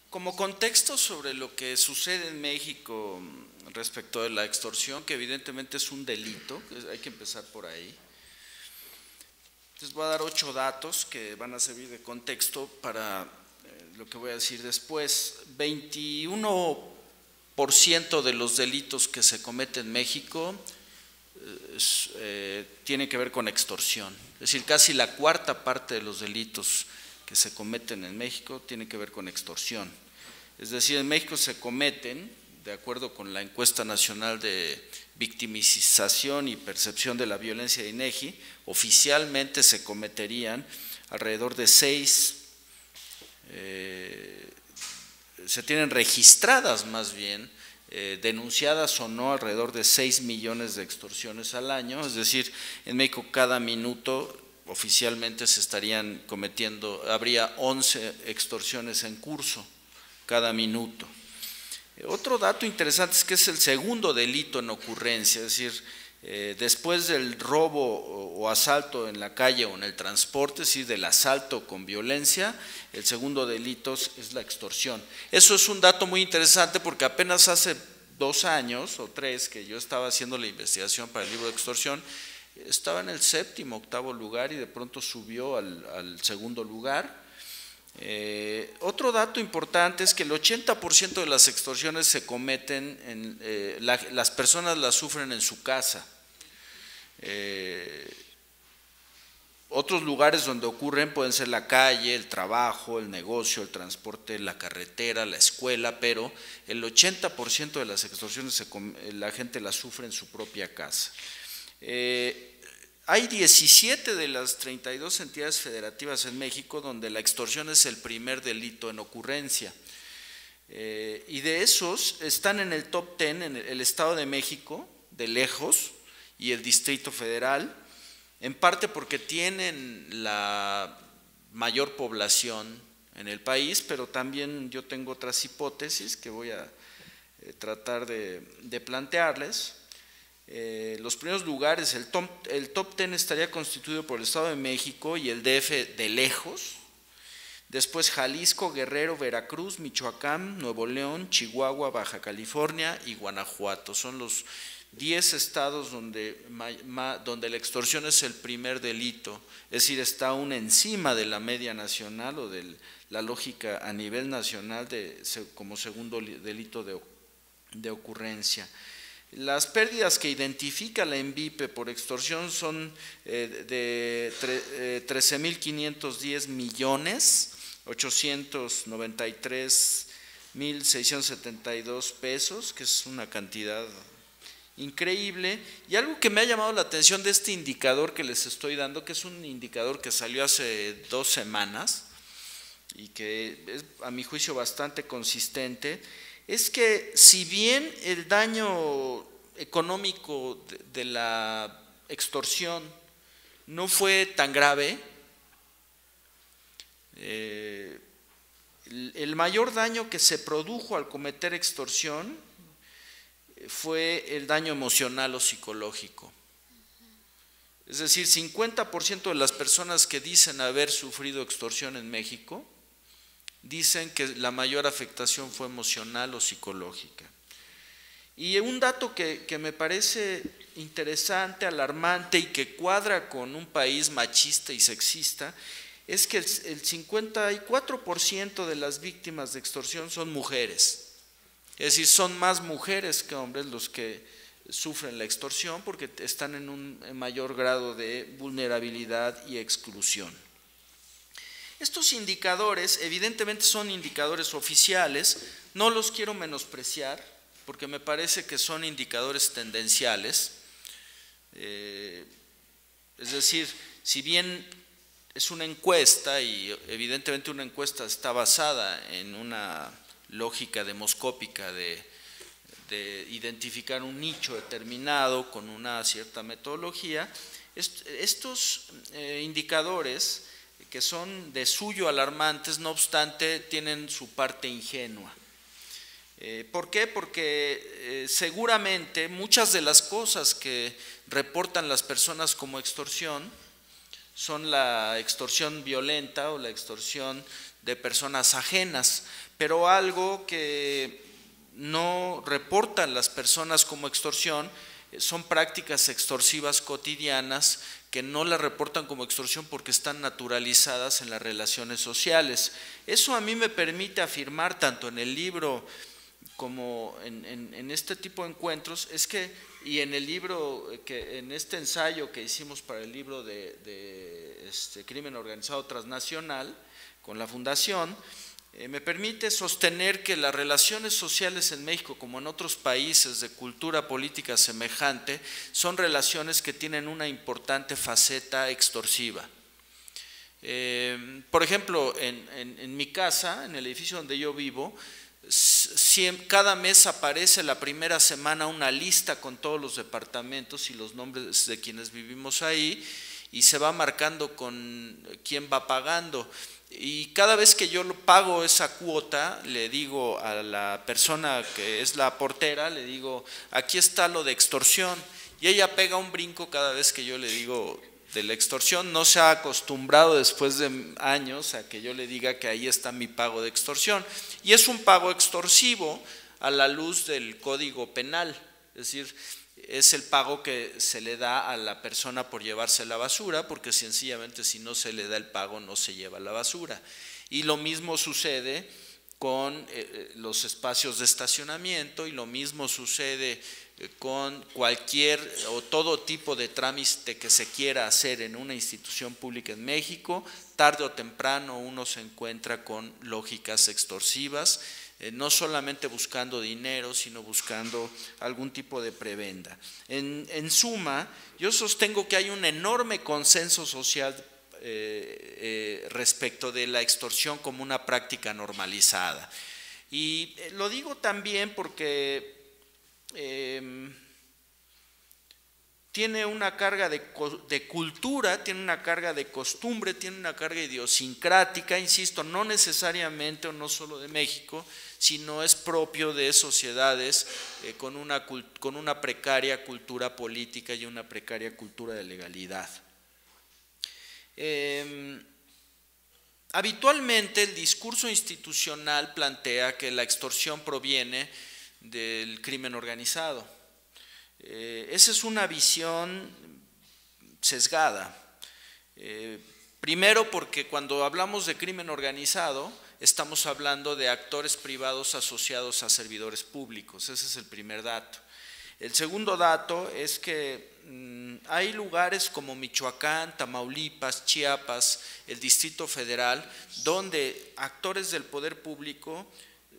Como contexto sobre lo que sucede en México respecto de la extorsión, que evidentemente es un delito, hay que empezar por ahí. Les voy a dar 8 datos que van a servir de contexto para lo que voy a decir después. 21% de los delitos que se cometen en México tienen que ver con extorsión. Es decir, casi la cuarta parte de los delitos que se cometen en México tienen que ver con extorsión. Es decir, en México se cometen, de acuerdo con la encuesta nacional de victimización y percepción de la violencia de INEGI, oficialmente se cometerían alrededor de se tienen registradas más bien, denunciadas o no, alrededor de 6 millones de extorsiones al año. Es decir, en México cada minuto oficialmente se estarían cometiendo, habría 11 extorsiones en curso cada minuto. Otro dato interesante es que es el segundo delito en ocurrencia, es decir, después del robo o asalto en la calle o en el transporte, es decir, del asalto con violencia, el segundo delito es la extorsión. Eso es un dato muy interesante porque apenas hace 2 años o 3 que yo estaba haciendo la investigación para el libro de extorsión, estaba en el 7º, 8º lugar y de pronto subió al segundo lugar. Otro dato importante es que el 80% de las extorsiones se cometen, las personas las sufren en su casa. Otros lugares donde ocurren pueden ser la calle, el trabajo, el negocio, el transporte, la carretera, la escuela, pero el 80% de las extorsiones la gente las sufre en su propia casa. Hay 17 de las 32 entidades federativas en México donde la extorsión es el primer delito en ocurrencia. Y de esos están en el top 10 en el Estado de México, de lejos, y el Distrito Federal, en parte porque tienen la mayor población en el país, pero también yo tengo otras hipótesis que voy a tratar de plantearles. Los primeros lugares, el top 10 estaría constituido por el Estado de México y el DF de lejos, después Jalisco, Guerrero, Veracruz, Michoacán, Nuevo León, Chihuahua, Baja California y Guanajuato. Son los 10 estados donde la extorsión es el primer delito, es decir, está aún encima de la media nacional o de la lógica a nivel nacional como segundo delito de ocurrencia. Las pérdidas que identifica la ENVIPE por extorsión son de 13.510 millones, 893.672 pesos, que es una cantidad increíble. Y algo que me ha llamado la atención de este indicador que les estoy dando, que es un indicador que salió hace 2 semanas y que es a mi juicio bastante consistente, es que si bien el daño económico de la extorsión no fue tan grave, el mayor daño que se produjo al cometer extorsión fue el daño emocional o psicológico. Es decir, 50% de las personas que dicen haber sufrido extorsión en México dicen que la mayor afectación fue emocional o psicológica. Y un dato que me parece interesante, alarmante y que cuadra con un país machista y sexista es que el 54% de las víctimas de extorsión son mujeres. Es decir, son más mujeres que hombres los que sufren la extorsión porque están en un mayor grado de vulnerabilidad y exclusión. Estos indicadores evidentemente son indicadores oficiales, no los quiero menospreciar porque me parece que son indicadores tendenciales, es decir, si bien es una encuesta y evidentemente una encuesta está basada en una lógica demoscópica de identificar un nicho determinado con una cierta metodología, estos indicadores que son de suyo alarmantes, no obstante, tienen su parte ingenua. ¿Por qué? Porque seguramente muchas de las cosas que reportan las personas como extorsión son la extorsión violenta o la extorsión de personas ajenas, pero algo que no reportan las personas como extorsión son prácticas extorsivas cotidianas que no las reportan como extorsión porque están naturalizadas en las relaciones sociales. Eso a mí me permite afirmar, tanto en el libro como en este tipo de encuentros, y en el libro, en este ensayo que hicimos para el libro de Crimen Organizado Transnacional con la Fundación, me permite sostener que las relaciones sociales en México, como en otros países de cultura política semejante, son relaciones que tienen una importante faceta extorsiva. Por ejemplo, en mi casa, en el edificio donde yo vivo, cada mes aparece la primera semana una lista con todos los departamentos y los nombres de quienes vivimos ahí, y se va marcando con quién va pagando. Y cada vez que yo pago esa cuota, le digo a la persona que es la portera, le digo, aquí está lo de extorsión, y ella pega un brinco cada vez que yo le digo de la extorsión. No se ha acostumbrado después de años a que yo le diga que ahí está mi pago de extorsión, y es un pago extorsivo a la luz del Código Penal, es decir, es el pago que se le da a la persona por llevarse la basura, porque sencillamente si no se le da el pago no se lleva la basura. Y lo mismo sucede con los espacios de estacionamiento, y lo mismo sucede con cualquier o todo tipo de trámite que se quiera hacer en una institución pública en México. Tarde o temprano uno se encuentra con lógicas extorsivas, no solamente buscando dinero, sino buscando algún tipo de prebenda. En suma, yo sostengo que hay un enorme consenso social respecto de la extorsión como una práctica normalizada. Y lo digo también porque tiene una carga de cultura, tiene una carga de costumbre, tiene una carga idiosincrática, insisto, no necesariamente o no solo de México, sino es propio de sociedades con una precaria cultura política y una precaria cultura de legalidad. Habitualmente el discurso institucional plantea que la extorsión proviene del crimen organizado. Esa es una visión sesgada. Primero, porque cuando hablamos de crimen organizado estamos hablando de actores privados asociados a servidores públicos. Ese es el primer dato. El segundo dato es que hay lugares como Michoacán, Tamaulipas, Chiapas, el Distrito Federal, donde actores del poder público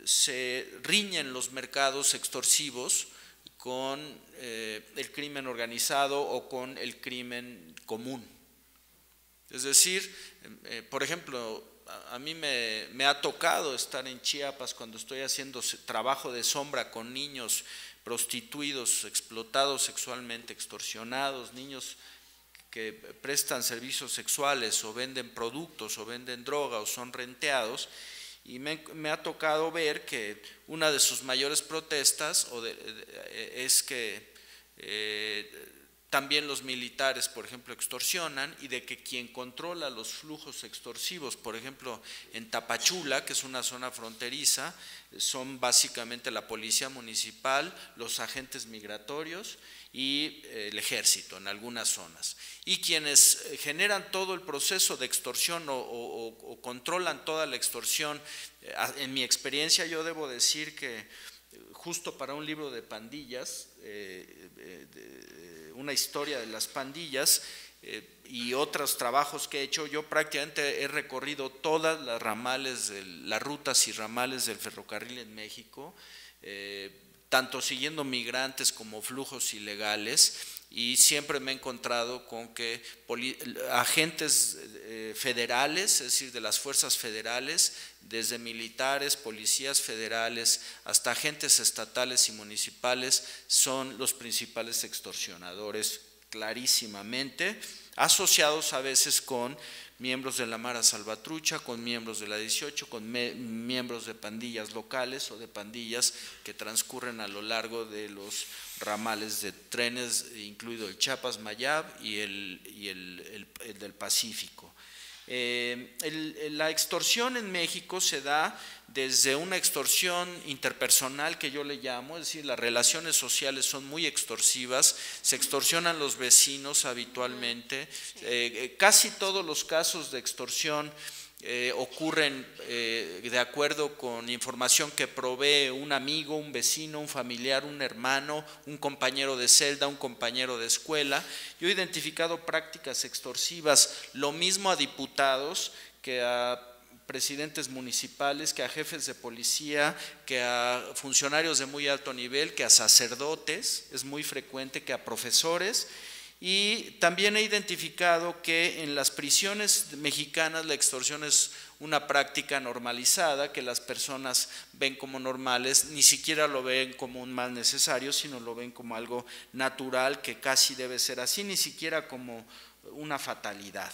se riñen los mercados extorsivos con el crimen organizado o con el crimen común. Es decir, por ejemplo, a mí me ha tocado estar en Chiapas cuando estoy haciendo trabajo de sombra con niños prostituidos, explotados sexualmente, extorsionados, niños que prestan servicios sexuales o venden productos o venden droga o son renteados. Y me ha tocado ver que una de sus mayores protestas es que también los militares, por ejemplo, extorsionan, y de que quien controla los flujos extorsivos, por ejemplo, en Tapachula, que es una zona fronteriza, son básicamente la policía municipal, los agentes migratorios y el ejército en algunas zonas. Y quienes generan todo el proceso de extorsión o controlan toda la extorsión, en mi experiencia yo debo decir que justo para un libro de pandillas, una historia de las pandillas y otros trabajos que he hecho, yo prácticamente he recorrido todas las rutas y ramales del ferrocarril en México, tanto siguiendo migrantes como flujos ilegales, y siempre me he encontrado con que agentes federales, es decir, de las fuerzas federales, desde militares, policías federales, hasta agentes estatales y municipales, son los principales extorsionadores, clarísimamente, asociados a veces con miembros de la Mara Salvatrucha, con miembros de la 18, con miembros de pandillas locales o de pandillas que transcurren a lo largo de los ramales de trenes, incluido el Chiapas-Mayab y el del Pacífico. La extorsión en México se da desde una extorsión interpersonal que yo le llamo, es decir, las relaciones sociales son muy extorsivas, se extorsionan los vecinos habitualmente, casi todos los casos de extorsión ocurren de acuerdo con información que provee un amigo, un vecino, un familiar, un hermano, un compañero de celda, un compañero de escuela. Yo he identificado prácticas extorsivas, lo mismo a diputados que a presidentes municipales, que a jefes de policía, que a funcionarios de muy alto nivel, que a sacerdotes, es muy frecuente, que a profesores. Y también he identificado que en las prisiones mexicanas la extorsión es una práctica normalizada, que las personas ven como normales, ni siquiera lo ven como un mal necesario, sino lo ven como algo natural, que casi debe ser así, ni siquiera como una fatalidad.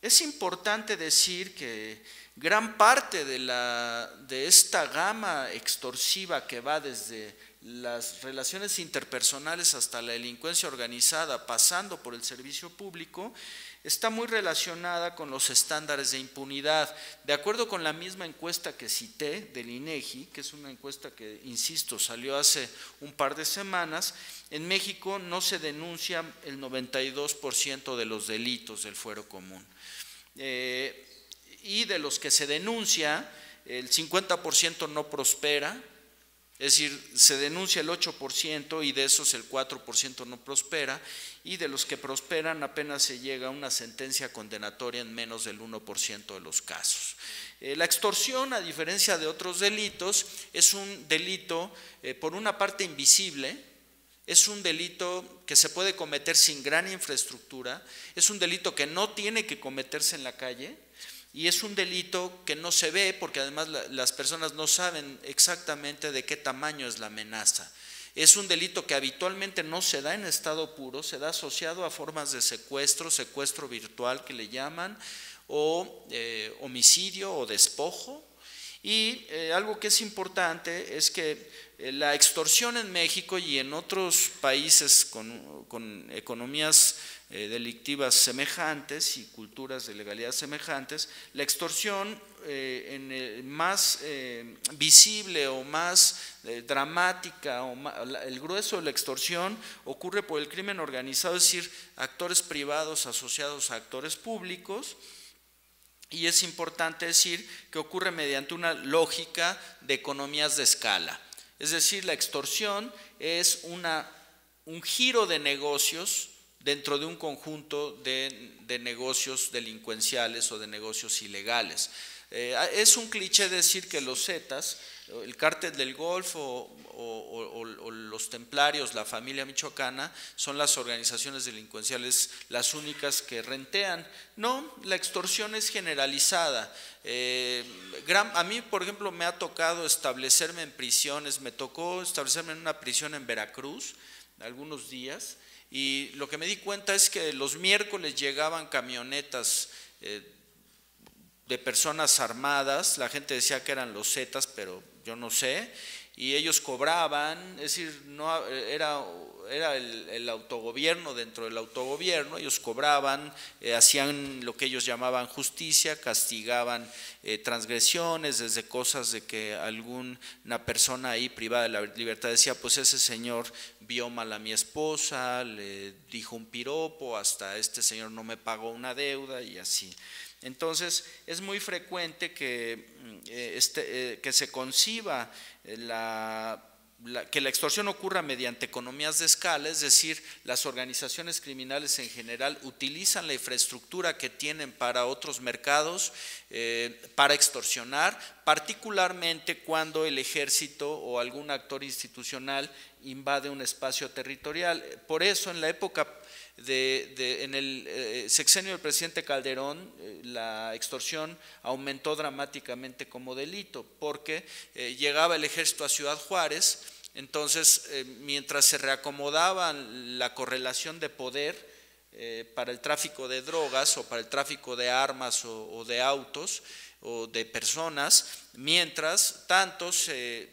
Es importante decir que gran parte de esta gama extorsiva que va desde las relaciones interpersonales hasta la delincuencia organizada, pasando por el servicio público, está muy relacionada con los estándares de impunidad. De acuerdo con la misma encuesta que cité del INEGI, que es una encuesta que, insisto, salió hace un par de semanas, en México no se denuncia el 92% de los delitos del fuero común. Y de los que se denuncia, el 50% no prospera, es decir, se denuncia el 8% y de esos el 4% no prospera, y de los que prosperan apenas se llega a una sentencia condenatoria en menos del 1% de los casos. La extorsión, a diferencia de otros delitos, es un delito por una parte invisible, es un delito que se puede cometer sin gran infraestructura, es un delito que no tiene que cometerse en la calle y es un delito que no se ve porque además las personas no saben exactamente de qué tamaño es la amenaza. Es un delito que habitualmente no se da en estado puro, se da asociado a formas de secuestro, secuestro virtual que le llaman, o homicidio o despojo. Y algo que es importante es que la extorsión en México y en otros países con economías delictivas semejantes y culturas de legalidad semejantes, la extorsión más visible o más dramática, el grueso de la extorsión ocurre por el crimen organizado, es decir, actores privados asociados a actores públicos. Y es importante decir que ocurre mediante una lógica de economías de escala. Es decir, la extorsión es un giro de negocios dentro de un conjunto de negocios delincuenciales o de negocios ilegales. Es un cliché decir que los Zetas, el cártel del Golfo o los templarios, la familia michoacana, son las organizaciones delincuenciales las únicas que rentean. No, la extorsión es generalizada. A mí, por ejemplo, me ha tocado establecerme en prisiones, me tocó establecerme en una prisión en Veracruz algunos días, y lo que me di cuenta es que los miércoles llegaban camionetas de personas armadas, la gente decía que eran los Zetas, pero yo no sé, y ellos cobraban, es decir, no, era el autogobierno dentro del autogobierno, ellos cobraban, hacían lo que ellos llamaban justicia, castigaban transgresiones, desde cosas de que alguna persona ahí privada de la libertad decía, pues ese señor vio mal a mi esposa, le dijo un piropo, hasta este señor no me pagó una deuda y así. Entonces, es muy frecuente que se conciba que la extorsión ocurra mediante economías de escala, es decir, las organizaciones criminales en general utilizan la infraestructura que tienen para otros mercados para extorsionar, particularmente cuando el ejército o algún actor institucional invade un espacio territorial. Por eso, en la época en el sexenio del presidente Calderón, la extorsión aumentó dramáticamente como delito, porque llegaba el ejército a Ciudad Juárez, entonces mientras se reacomodaba la correlación de poder para el tráfico de drogas o para el tráfico de armas o de autos o de personas, mientras tanto se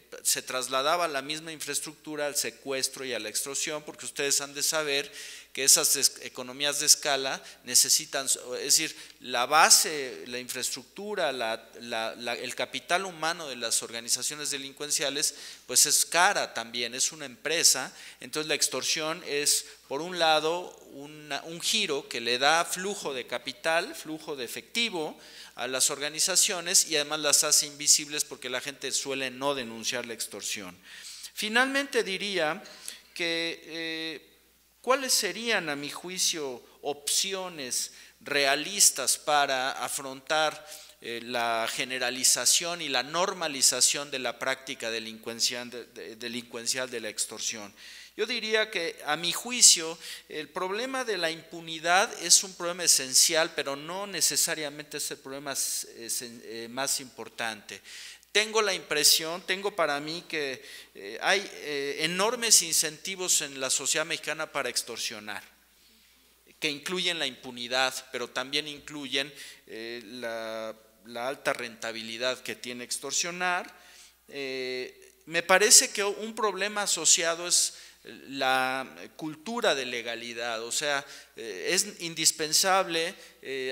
trasladaba la misma infraestructura al secuestro y a la extorsión, porque ustedes han de saber que esas economías de escala necesitan, es decir, la base, la infraestructura, el capital humano de las organizaciones delincuenciales, pues es cara también, es una empresa. Entonces la extorsión es, por un lado, un giro que le da flujo de capital, flujo de efectivo a las organizaciones, y además las hace invisibles porque la gente suele no denunciar la extorsión. Finalmente diría que ¿cuáles serían, a mi juicio, opciones realistas para afrontar la generalización y la normalización de la práctica delincuencial de la extorsión? Yo diría que, a mi juicio, el problema de la impunidad es un problema esencial, pero no necesariamente es el problema más importante. Tengo la impresión, tengo para mí que hay enormes incentivos en la sociedad mexicana para extorsionar, que incluyen la impunidad, pero también incluyen la alta rentabilidad que tiene extorsionar. Me parece que un problema asociado es la cultura de legalidad, o sea, es indispensable,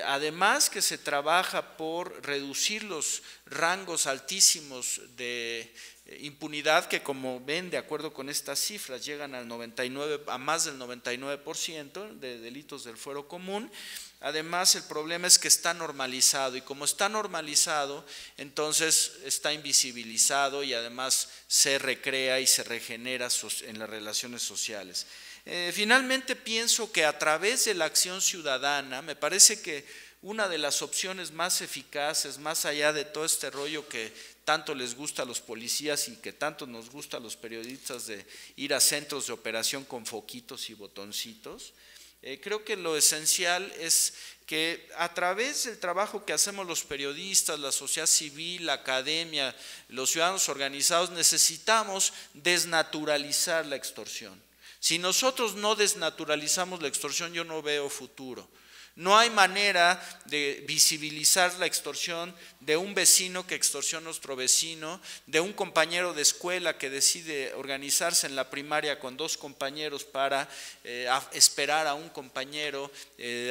además que se trabaja por reducir los rangos altísimos de impunidad, que como ven, de acuerdo con estas cifras, llegan a más del 99% de delitos del fuero común. Además, el problema es que está normalizado, y como está normalizado, entonces está invisibilizado y además se recrea y se regenera en las relaciones sociales. Finalmente, pienso que a través de la acción ciudadana, me parece que una de las opciones más eficaces, más allá de todo este rollo que tanto les gusta a los policías y que tanto nos gusta a los periodistas de ir a centros de operación con foquitos y botoncitos, creo que lo esencial es que a través del trabajo que hacemos los periodistas, la sociedad civil, la academia, los ciudadanos organizados, necesitamos desnaturalizar la extorsión. Si nosotros no desnaturalizamos la extorsión, yo no veo futuro. No hay manera de visibilizar la extorsión de un vecino que extorsiona a otro vecino, de un compañero de escuela que decide organizarse en la primaria con dos compañeros para esperar a un compañero,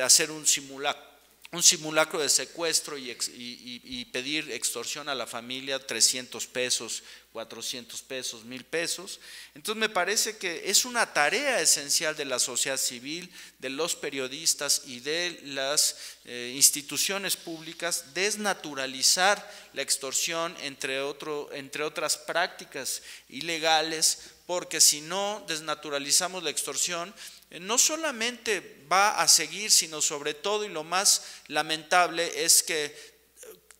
hacer un simulacro de secuestro y pedir extorsión a la familia, 300 pesos, 400 pesos, 1000 pesos. Entonces me parece que es una tarea esencial de la sociedad civil, de los periodistas y de las instituciones públicas, desnaturalizar la extorsión, entre otras prácticas ilegales, porque si no desnaturalizamos la extorsión, no solamente va a seguir, sino sobre todo, y lo más lamentable es que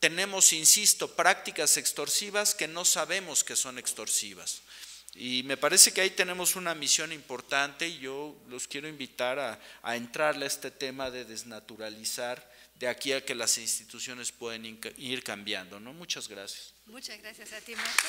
tenemos, insisto, prácticas extorsivas que no sabemos que son extorsivas. Y me parece que ahí tenemos una misión importante, y yo los quiero invitar a entrarle a este tema de desnaturalizar, de aquí a que las instituciones pueden ir cambiando, ¿no? Muchas gracias. Muchas gracias a ti, Marco.